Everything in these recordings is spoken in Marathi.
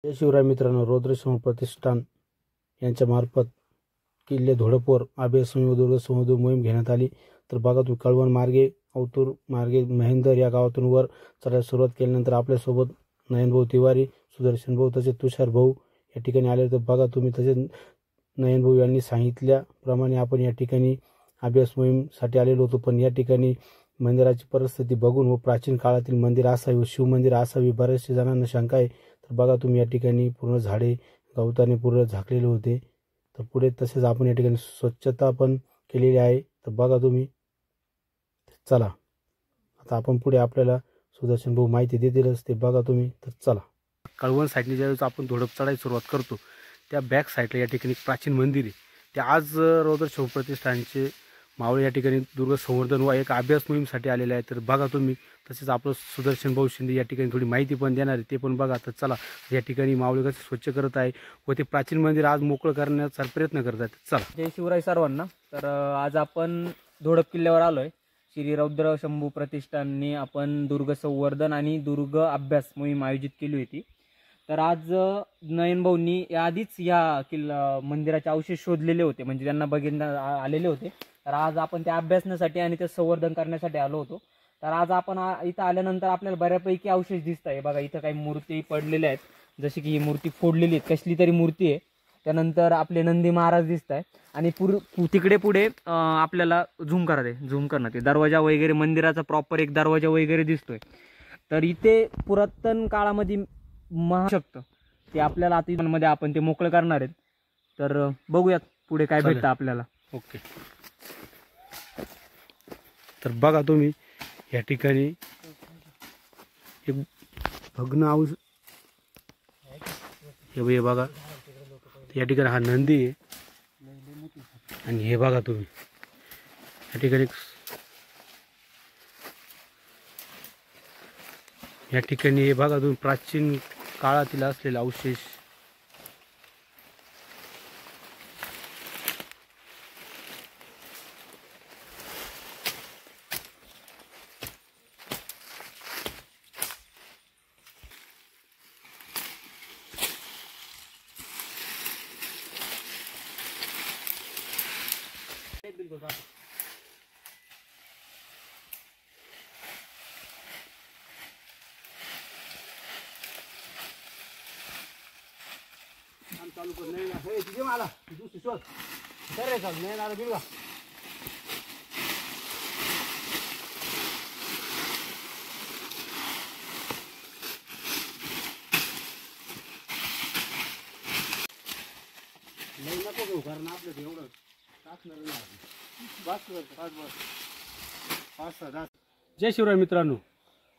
जय शिवराय मित्रांनो, रौद्रशंभू प्रतिष्ठान यांच्या मार्फत किल्ले धोडपोर अभ्यास दुर्ग संवर्धन मोहीम घेण्यात आली। तर बघा तुम्ही कळवण मार्गे औतूर मार्गे महेंदर या गावातून वर चढायला सुरुवात केल्यानंतर आपल्यासोबत नयनभाऊ तिवारी, सुदर्शन भाऊ तसेच तुषार भाऊ या ठिकाणी आले। तर बघा तुम्ही तसेच नयनभाऊ यांनी सांगितल्याप्रमाणे आपण या ठिकाणी अभ्यास मोहीमसाठी आलेलो होतो, पण या ठिकाणी मंदिराची परिस्थिती बघून व प्राचीन काळातील मंदिर असावे व शिवमंदिर असावे बऱ्याचशा जणांना शंका आहे। तर बघा तुम्ही या ठिकाणी पूर्ण झाडे गवताने पूर्ण झाकलेले होते। तर पुढे तसेच आपण या ठिकाणी स्वच्छता पण केलेली आहे। तर बघा तुम्ही, चला आता आपण पुढे आपल्याला सुदर्शन भाऊ माहिती देतीलच, ते बघा तुम्ही। तर चला, कळवण साईडने ज्यावेळेस आपण धोडप चढायला सुरुवात करतो त्या बॅक साईडला या ठिकाणी प्राचीन मंदिर आहे। ते आज रौद्रशंभू प्रतिष्ठानचे मावळे या ठिकाणी दुर्ग संवर्धन व एक अभ्यास मोहीमसाठी आलेले आहेत। तर बघा तुम्ही, तसेच आपलं सुदर्शन भाऊ शिंदे या ठिकाणी थोडी माहिती पण देणार आहे, ते पण बघा। तर चला, या ठिकाणी मावळे कसे स्वच्छ करत आहे व ते प्राचीन मंदिर आज मोकळं करण्याचा प्रयत्न करत आहेत। चला, जय शिवराय सर्वांना। तर आज आपण धोडप किल्ल्यावर आलोय। श्री रौद्रशंभू प्रतिष्ठानने आपण दुर्ग संवर्धन आणि दुर्ग अभ्यास मोहीम आयोजित केली होती। तर आज नयन भाऊंनी आधीच या मंदिराचे अवशेष शोधलेले होते, म्हणजे त्यांना बघितले आलेले होते। तर आज आपण त्या अभ्यासनासाठी आणि ते संवर्धन करण्यासाठी आलो होतो। तर आज आपण इथं आल्यानंतर आपल्याला बऱ्यापैकी अवशेष दिसत आहे। बघा, इथं काही मूर्ती पडलेल्या आहेत, जशी की ही मूर्ती फोडलेली आहे, कसली तरी मूर्ती आहे। त्यानंतर आपले नंदी महाराज दिसत आहे आणि तिकडे पुढे आपल्याला झूम करणं ते दरवाजा वगैरे, मंदिराचा प्रॉपर एक दरवाजा वगैरे दिसतोय। तर इथे पुरातन काळामध्ये शकतं ते आपल्याला आता मध्ये आपण ते मोकळं करणार आहेत। तर बघूयात पुढे काय भेटतं आपल्याला। ओके, तर बघा तुम्ही या ठिकाणी एक भग्न हे बघा, या ठिकाणी हा नंदी आहे आणि हे बघा तुम्ही या ठिकाणी हे बघा तुम्ही प्राचीन काळातील असलेले अवशेष। चालू कर नाही हे तुझे मला दुसरी शोध रे, चालू नाही आला बिलगा। नाही नको घेऊ, कारण आपलं एवढं टाकणार नाही। बस जय शिवराय मित्रांनो,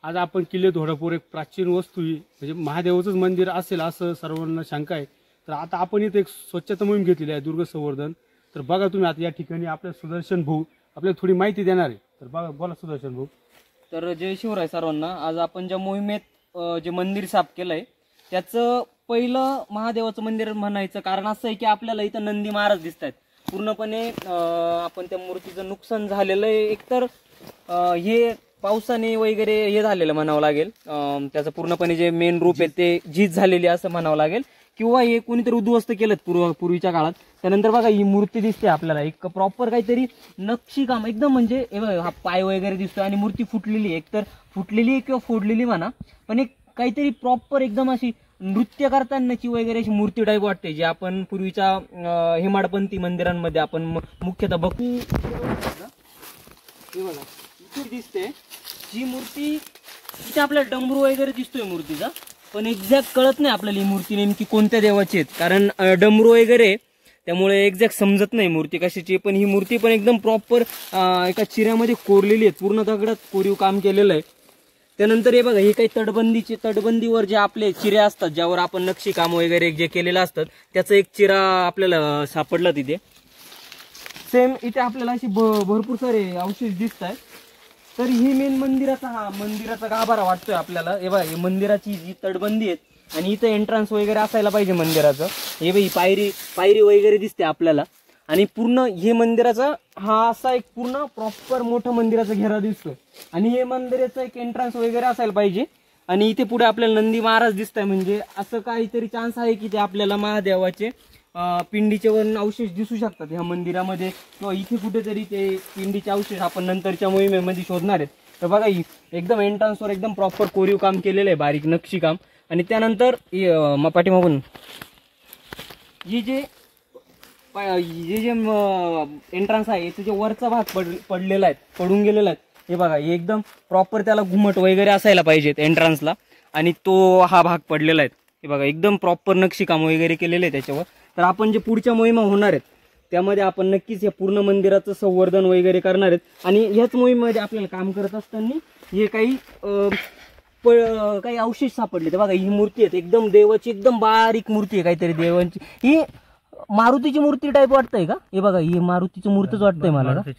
आज आपण किल्ले धोडपोर एक प्राचीन वस्तू म्हणजे महादेवाचंच मंदिर असेल असं सर्वांना शंका आहे। तर आता आपण इथे एक स्वच्छता मोहीम घेतलेली आहे दुर्ग संवर्धन। तर बघा तुम्ही, आता या ठिकाणी आपल्या सुदर्शन भाऊ आपल्याला थोडी माहिती देणार आहे। तर बघा, बोला सुदर्शन भाऊ। तर जय शिवराय सर्वांना। आज आपण ज्या मोहिमेत जे मंदिर साफ केलंय त्याचं पहिलं महादेवाचं मंदिर म्हणायचं कारण असं आहे की आपल्याला इथं नंदी महाराज दिसत आहेत पूर्णपणे। आपण त्या मूर्तीचं नुकसान झालेलं आहे, एकतर हे पावसाने वगैरे हे झालेलं म्हणावं लागेल, त्याचं पूर्णपणे जे मेन रूप आहे ते झीज झालेली असं म्हणावं लागेल, किंवा हे कोणीतरी उद्ध्वस्त केलं पूर्वीच्या काळात। त्यानंतर बघा ही मूर्ती दिसते आपल्याला, एक प्रॉपर काहीतरी नक्षीकाम एकदम, म्हणजे हा पाय वगैरे दिसतोय आणि मूर्ती फुटलेली, एकतर फुटलेली आहे किंवा फोडलेली म्हणा, पण एक काहीतरी प्रॉपर एकदम अशी नृत्य करतानाची वगैरे अशी मूर्ती टाईप वाटते, जी आपण पूर्वीच्या हेमाडपंथी मंदिरांमध्ये आपण मुख्यतः बघू। इथे दिसते जी मूर्ती, इथे आपल्याला डमरू वगैरे दिसतोय मूर्तीचा, पण एक्झॅक्ट कळत नाही आपल्याला ही मूर्ती नेमकी कोणत्या देवाची आहे, कारण डमरू वगैरे त्यामुळे एक्झॅक्ट समजत नाही मूर्ती कशाची। पण ही मूर्ती पण एकदम प्रॉपर एका चिऱ्यामध्ये कोरलेली आहे, पूर्ण दगडात कोरीव काम केलेलं आहे। त्यानंतर हे बघा, हे काही तटबंदीवर जे आपले चिरे असतात, ज्यावर आपण नक्षीकाम वगैरे जे केलेलं असतात, त्याचा एक चिरा आपल्याला सापडला तिथे। सेम इथे आपल्याला अशी भरपूर सारे अवशेष दिसत आहेत। तर ही मेन मंदिराचा गाभारा वाटतोय आपल्याला। हे बघा, मंदिराची जी तटबंदी आहे आणि इथं एंट्रन्स वगैरे असायला पाहिजे मंदिराचं। हे बघ, पायरी वगैरे दिसते आपल्याला, आणि पूर्ण हे मंदिराचा हा असा एक पूर्ण प्रॉपर मोठा मंदिराचा घेरा दिसतोय, आणि हे मंदिराचा एक एंट्रन्स वगैरे असायला पाहिजे। आणि इथे पुढे आपल्याला नंदी महाराज दिसत आहे, म्हणजे असं काहीतरी चान्स आहे की ते आपल्याला महादेवाचे पिंडीचे वन अवशेष दिसू शकतात ह्या मंदिरामध्ये, किंवा इथे कुठेतरी ते पिंडीचे अवशेष आपण नंतरच्या मोहिमेमध्ये शोधणार आहेत. तर बघा एकदम एंट्रान्सवर एकदम प्रॉपर कोरीव काम केलेलं आहे, बारीक नक्षी काम. आणि त्यानंतर पाठीमागून ही जे एंट्रान्स आहे त्याच्या वरचा भाग पडलेला आहे, पडून गेलेला आहे. हे बघा हे एकदम प्रॉपर त्याला घुमट वगैरे असायला पाहिजेत एंट्रान्सला, आणि तो हा भाग पडलेला आहे. हे बघा एकदम प्रॉपर नक्षी काम वगैरे केलेले आहे त्याच्यावर. तर आपण जे पुढच्या मोहिमा होणार आहेत त्यामध्ये आपण नक्कीच या पूर्ण मंदिराचं संवर्धन वगैरे करणार आहेत. आणि ह्याच मोहिमेमध्ये आपल्याला काम करत असताना हे काही अवशेष सापडले. तर बघा ही मूर्ती आहे एकदम देवाची, एकदम बारीक मूर्ती आहे, काहीतरी देवांची. ही मारुतीची मूर्ती टाईप वाटतंय का? हे बघा ही मारुतीची मूर्तीच वाटतंय मला का?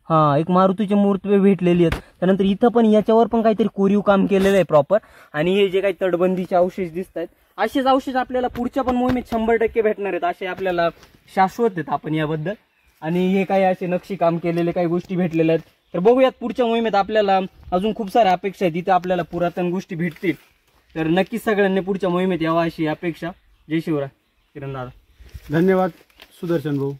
हा, एक मारुतीची मूर्ती भेटलेली आहे. त्यानंतर इथं पण याच्यावर पण काहीतरी कोरीव काम केलेलं आहे प्रॉपर. आणि हे जे काही तटबंदीचे अवशेष दिसत आहेत असेच अवशेष आपल्याला पुढच्या पण मोहिमेत 100% भेटणार आहेत, असे आपल्याला शाश्वत आहेत आपण याबद्दल. आणि हे काही असे नक्षी काम केलेले काही गोष्टी भेटलेल्या आहेत. तर बघूयात पुढच्या मोहिमेत आपल्याला अजून खूप साऱ्या अपेक्षा आहेत, तिथे आपल्याला पुरातन गोष्टी भेटतील. तर नक्कीच सगळ्यांनी पुढच्या मोहिमेत यावं अशी अपेक्षा. जय शिवराय. किरण दादा. धन्यवाद सुदर्शन भाऊ.